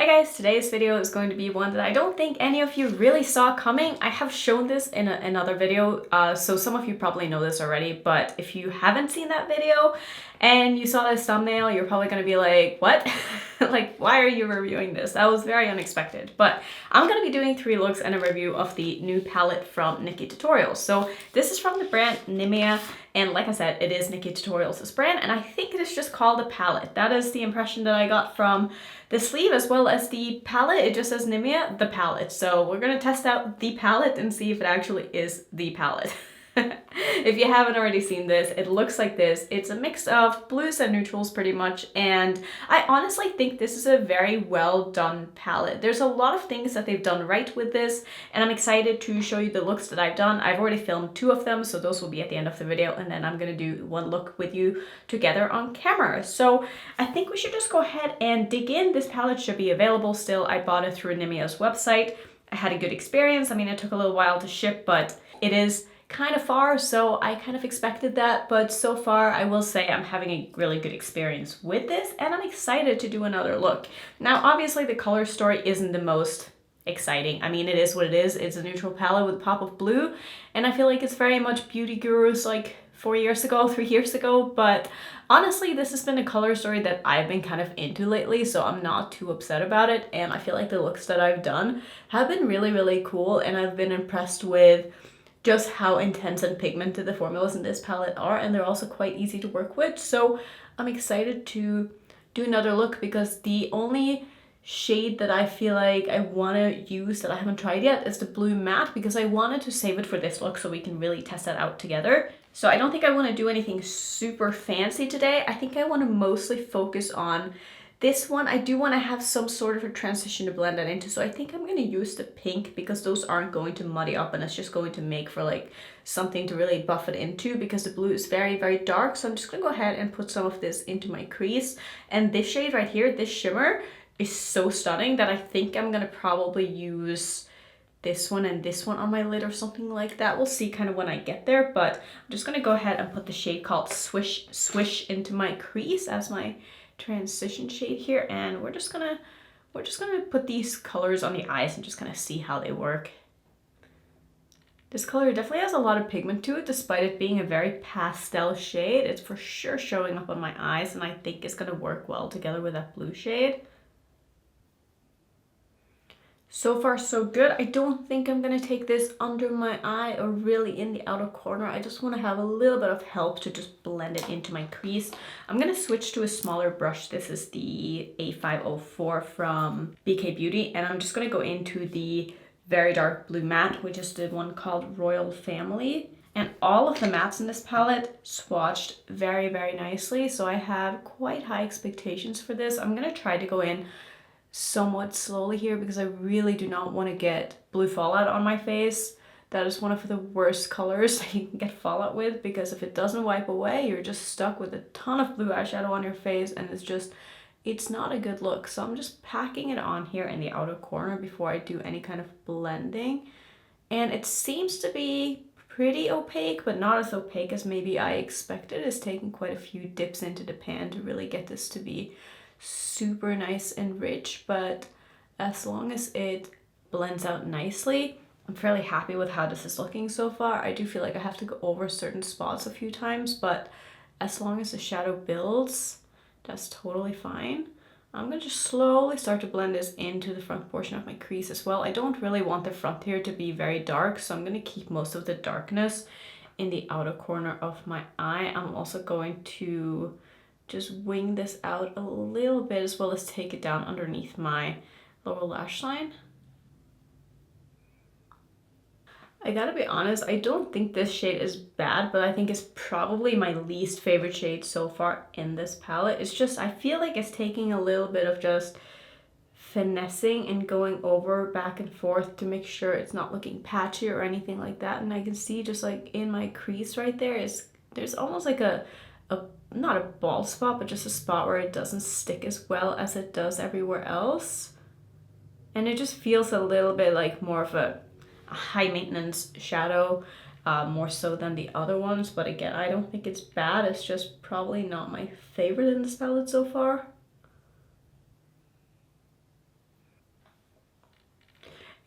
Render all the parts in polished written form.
Hi guys, today's video is going to be one that I don't think any of you really saw coming. I have shown this in another video, so some of you probably know this already, but if you haven't seen that video and you saw this thumbnail, you're probably going to be like, what? Like, why are you reviewing this? That was very unexpected, but I'm going to be doing 3 looks and a review of the new palette from Nikki Tutorials. So this is from the brand Nimya, and like I said, it is Nikki Tutorials' brand, and I think it is just called a palette. That is the impression that I got from the sleeve as well as the palette. It just says Nimya, the palette. So we're gonna test out the palette and see if it actually is the palette. If you haven't already seen this, it looks like this. It's a mix of blues and neutrals pretty much, and I honestly think this is a very well done palette. There's a lot of things that they've done right with this, and I'm excited to show you the looks that I've done. I've already filmed 2 of them, so those will be at the end of the video, and then I'm gonna do 1 look with you together on camera. So I think we should just go ahead and dig in. This palette should be available still. I bought it through Nimya's website. I had a good experience. I mean, it took a little while to ship, but it is kind of far, so I kind of expected that, but so far I will say I'm having a really good experience with this, and I'm excited to do another look. Now obviously the color story isn't the most exciting. I mean, it is what it is. It's a neutral palette with a pop of blue, and I feel like it's very much Beauty Gurus like 4 years ago, 3 years ago, but honestly this has been a color story that I've been kind of into lately, so I'm not too upset about it, and I feel like the looks that I've done have been really cool, and I've been impressed with just how intense and pigmented the formulas in this palette are, and they're also quite easy to work with. So I'm excited to do another look because the only shade that I feel like I want to use that I haven't tried yet is the blue matte, because I wanted to save it for this look so we can really test that out together. So I don't think I want to do anything super fancy today. I think I want to mostly focus on this one. I do want to have some sort of a transition to blend that into, so I think I'm going to use the pink because those aren't going to muddy up, and it's just going to make for like something to really buff it into, because the blue is very dark. So I'm just going to go ahead and put some of this into my crease, and this shade right here, this shimmer, is so stunning that I think I'm going to probably use this one and this one on my lid or something like that. We'll see kind of when I get there, but I'm just going to go ahead and put the shade called Swish into my crease as my transition shade here, and we're just gonna put these colors on the eyes and just kind of see how they work. This color definitely has a lot of pigment to it, despite it being a very pastel shade. It's for sure showing up on my eyes, and I think it's gonna work well together with that blue shade. So far so good. I don't think I'm gonna take this under my eye or really in the outer corner. I just want to have a little bit of help to just blend it into my crease. I'm gonna switch to a smaller brush. This is the A504 from BK Beauty, and I'm just gonna go into the very dark blue matte, which is the one called Royal Family. And all of the mattes in this palette swatched very nicely, so I have quite high expectations for this. I'm gonna try to go in somewhat slowly here because I really do not want to get blue fallout on my face. That is one of the worst colors that you can get fallout with, because if it doesn't wipe away, you're just stuck with a ton of blue eyeshadow on your face, and it's not a good look. So I'm just packing it on here in the outer corner before I do any kind of blending, and it seems to be pretty opaque, but not as opaque as maybe I expected. It's taken quite a few dips into the pan to really get this to be super nice and rich, but as long as it blends out nicely, I'm fairly happy with how this is looking so far. I do feel like I have to go over certain spots a few times, but as long as the shadow builds, that's totally fine. I'm gonna just slowly start to blend this into the front portion of my crease as well. I don't really want the front here to be very dark, so I'm gonna keep most of the darkness in the outer corner of my eye. I'm also going to just wing this out a little bit, as well as take it down underneath my lower lash line. I gotta be honest, I don't think this shade is bad, but I think it's probably my least favorite shade so far in this palette. It's just, I feel like it's taking a little bit of just finessing and going over back and forth to make sure it's not looking patchy or anything like that. And I can see just like in my crease right there there's almost like a not a bald spot, but just a spot where it doesn't stick as well as it does everywhere else. And it just feels a little bit like more of a high maintenance shadow, more so than the other ones. But again, I don't think it's bad. It's just probably not my favorite in this palette so far.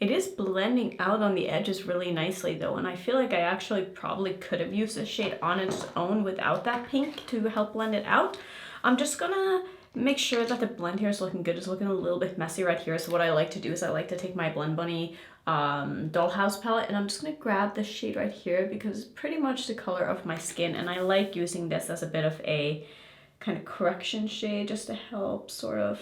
It is blending out on the edges really nicely though, and I feel like I actually probably could have used this shade on its own without that pink to help blend it out. I'm just gonna make sure that the blend here is looking good. It's looking a little bit messy right here, so what I like to do is I like to take my Blend Bunny Dollhouse palette, and I'm just gonna grab this shade right here because it's pretty much the color of my skin, and I like using this as a bit of a kind of correction shade just to help sort of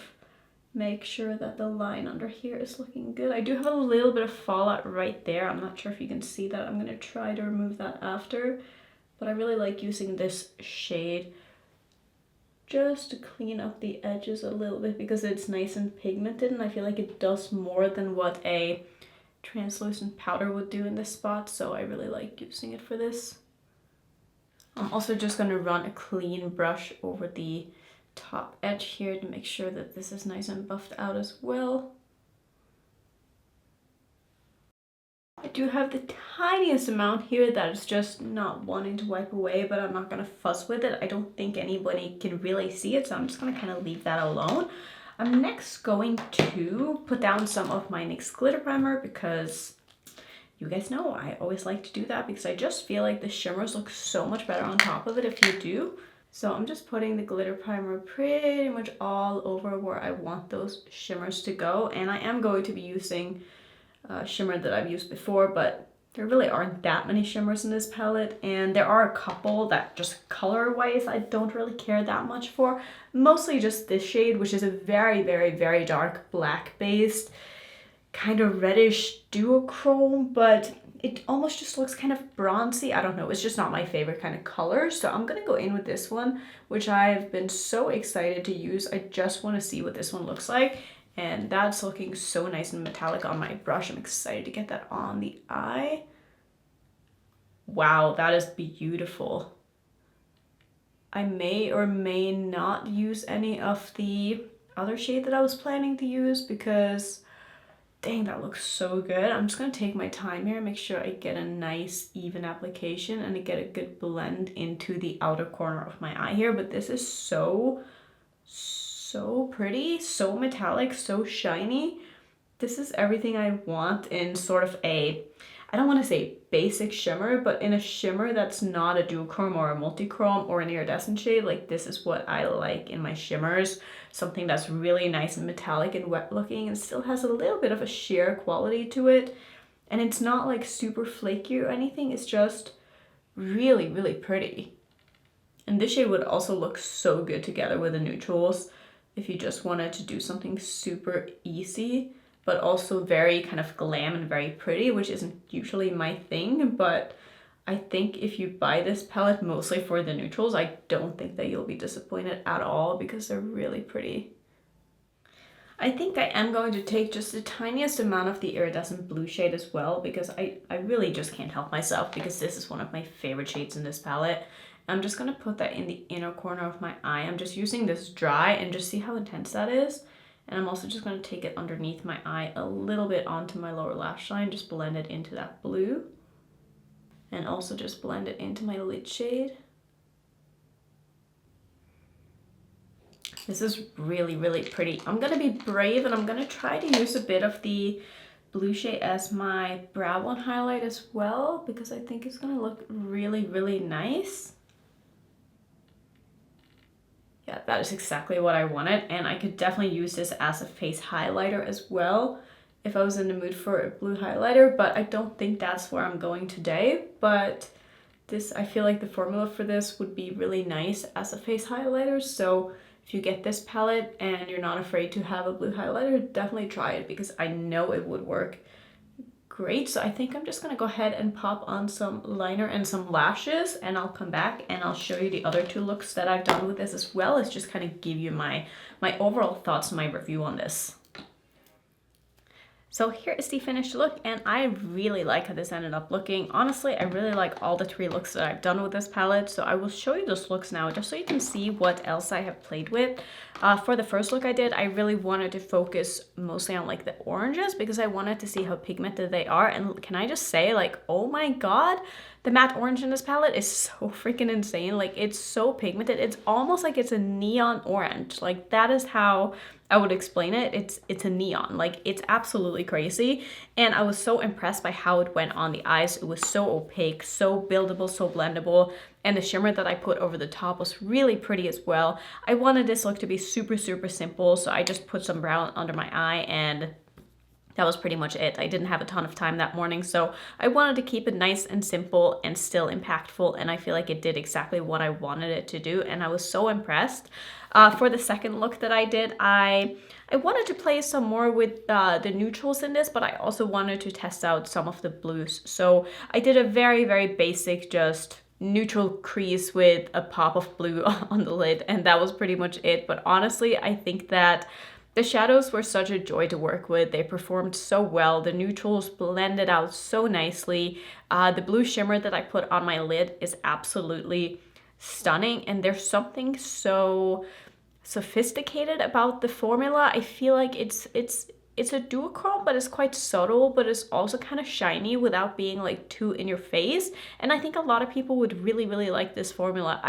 make sure that the line under here is looking good. I do have a little bit of fallout right there. I'm not sure if you can see that. I'm gonna try to remove that after, but I really like using this shade just to clean up the edges a little bit because it's nice and pigmented, and I feel like it does more than what a translucent powder would do in this spot, so I really like using it for this. I'm also just going to run a clean brush over the top edge here to make sure that this is nice and buffed out as well. I do have the tiniest amount here that is just not wanting to wipe away, but I'm not going to fuss with it. I don't think anybody can really see it, so I'm just going to kind of leave that alone. I'm next going to put down some of my NYX glitter primer because you guys know I always like to do that because I just feel like the shimmers look so much better on top of it if you do. So I'm just putting the glitter primer pretty much all over where I want those shimmers to go, and I am going to be using a shimmer that I've used before, but there really aren't that many shimmers in this palette, and there are a couple that just color-wise I don't really care that much for. Mostly just this shade, which is a very, very, very dark black-based, kind of reddish duochrome, but it almost just looks kind of bronzy. I don't know, it's just not my favorite kind of color, so I'm gonna go in with this one, which I've been so excited to use. I just want to see what this one looks like, and that's looking so nice and metallic on my brush. I'm excited to get that on the eye. Wow, that is beautiful. I may or may not use any of the other shade that I was planning to use because dang, that looks so good. I'm just gonna take my time here and make sure I get a nice even application and I get a good blend into the outer corner of my eye here. But this is so pretty, so metallic, so shiny. This is everything I want in sort of a, I don't want to say basic shimmer, but in a shimmer that's not a duochrome or a multichrome or an iridescent shade. Like, this is what I like in my shimmers. Something that's really nice and metallic and wet looking and still has a little bit of a sheer quality to it. And it's not like super flaky or anything. It's just really, really pretty. And this shade would also look so good together with the neutrals if you just wanted to do something super easy, but also very kind of glam and very pretty, which isn't usually my thing. But I think if you buy this palette mostly for the neutrals, I don't think that you'll be disappointed at all because they're really pretty. I think I am going to take just the tiniest amount of the iridescent blue shade as well because I really just can't help myself because this is one of my favorite shades in this palette. I'm just going to put that in the inner corner of my eye. I'm just using this dry and just see how intense that is. And I'm also just going to take it underneath my eye a little bit onto my lower lash line, just blend it into that blue. And also just blend it into my lid shade. This is really, really pretty. I'm going to be brave and I'm going to try to use a bit of the blue shade as my brow bone highlight as well because I think it's going to look really, really nice. Yeah, that is exactly what I wanted, and I could definitely use this as a face highlighter as well if I was in the mood for a blue highlighter, but I don't think that's where I'm going today. But this, I feel like the formula for this would be really nice as a face highlighter, so if you get this palette and you're not afraid to have a blue highlighter, definitely try it because I know it would work great. So I think I'm just gonna go ahead and pop on some liner and some lashes, and I'll come back and I'll show you the other two looks that I've done with this as well. It's just kind of give you my overall thoughts and my review on this. So here is the finished look, and I really like how this ended up looking. Honestly, I really like all the three looks that I've done with this palette, so I will show you those looks now just so you can see what else I have played with. For the first look I did, I really wanted to focus mostly on like the oranges because I wanted to see how pigmented they are. And can I just say, like, oh my god, the matte orange in this palette is so freaking insane. Like, it's so pigmented. It's almost like it's a neon orange. Like, that is how I would explain it. It's a neon. Like, it's absolutely crazy. And I was so impressed by how it went on the eyes. It was so opaque, so buildable, so blendable. And the shimmer that I put over the top was really pretty as well. I wanted this look to be super, super simple. So I just put some brown under my eye, and that was pretty much it. I didn't have a ton of time that morning, so I wanted to keep it nice and simple and still impactful, and I feel like it did exactly what I wanted it to do, and I was so impressed. For the second look that I did, I wanted to play some more with the neutrals in this, but I also wanted to test out some of the blues. So I did a very, very basic, just neutral crease with a pop of blue on the lid, and that was pretty much it. But honestly, I think that the shadows were such a joy to work with. They performed so well. The neutrals blended out so nicely. The blue shimmer that I put on my lid is absolutely stunning, and there's something so sophisticated about the formula. I feel like it's a duochrome, but it's quite subtle, but it's also kind of shiny without being like too in your face. And I think a lot of people would really, really like this formula.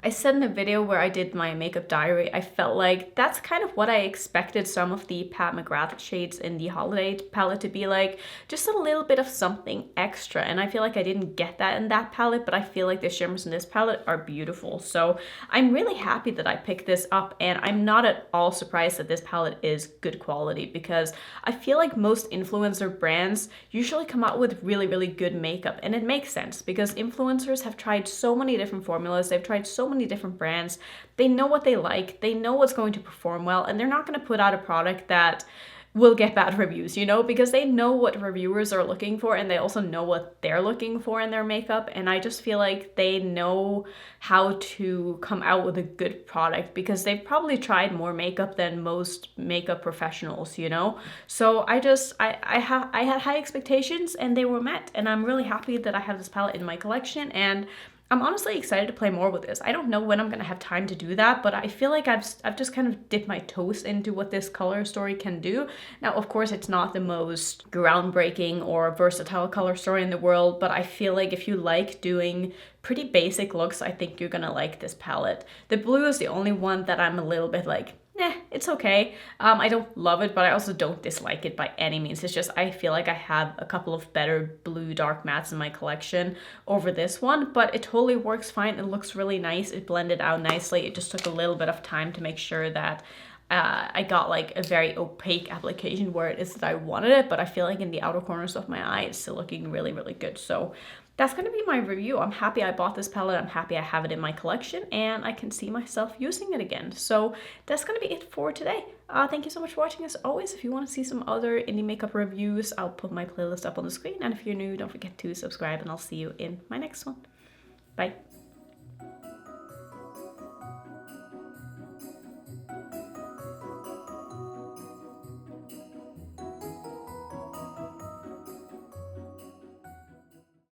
I said in a video where I did my makeup diary, I felt like that's kind of what I expected some of the Pat McGrath shades in the holiday palette to be like, just a little bit of something extra. And I feel like I didn't get that in that palette, but I feel like the shimmers in this palette are beautiful. So I'm really happy that I picked this up, and I'm not at all surprised that this palette is good quality, because I feel like most influencer brands usually come out with really, really good makeup, and it makes sense because influencers have tried so many different formulas, they've tried so many different brands, they know what they like, they know what's going to perform well, and they're not going to put out a product that will get bad reviews, you know, because they know what reviewers are looking for, and they also know what they're looking for in their makeup. And I just feel like they know how to come out with a good product because they've probably tried more makeup than most makeup professionals, you know. So I had high expectations, and they were met, and I'm really happy that I have this palette in my collection, and I'm honestly excited to play more with this. I don't know when I'm gonna have time to do that, but I feel like I've just kind of dipped my toes into what this color story can do. Now, of course, it's not the most groundbreaking or versatile color story in the world, but I feel like if you like doing pretty basic looks, I think you're gonna like this palette. The blue is the only one that I'm a little bit like, it's okay. I don't love it, but I also don't dislike it by any means. It's just I feel like I have a couple of better blue dark mattes in my collection over this one, but it totally works fine. It looks really nice. It blended out nicely. It just took a little bit of time to make sure that I got like a very opaque application where it is that I wanted it, but I feel like in the outer corners of my eye, it's still looking really, really good. So that's going to be my review. I'm happy I bought this palette. I'm happy I have it in my collection, and I can see myself using it again. So that's going to be it for today. Thank you so much for watching. As always, if you want to see some other indie makeup reviews, I'll put my playlist up on the screen. And if you're new, don't forget to subscribe, and I'll see you in my next one. Bye.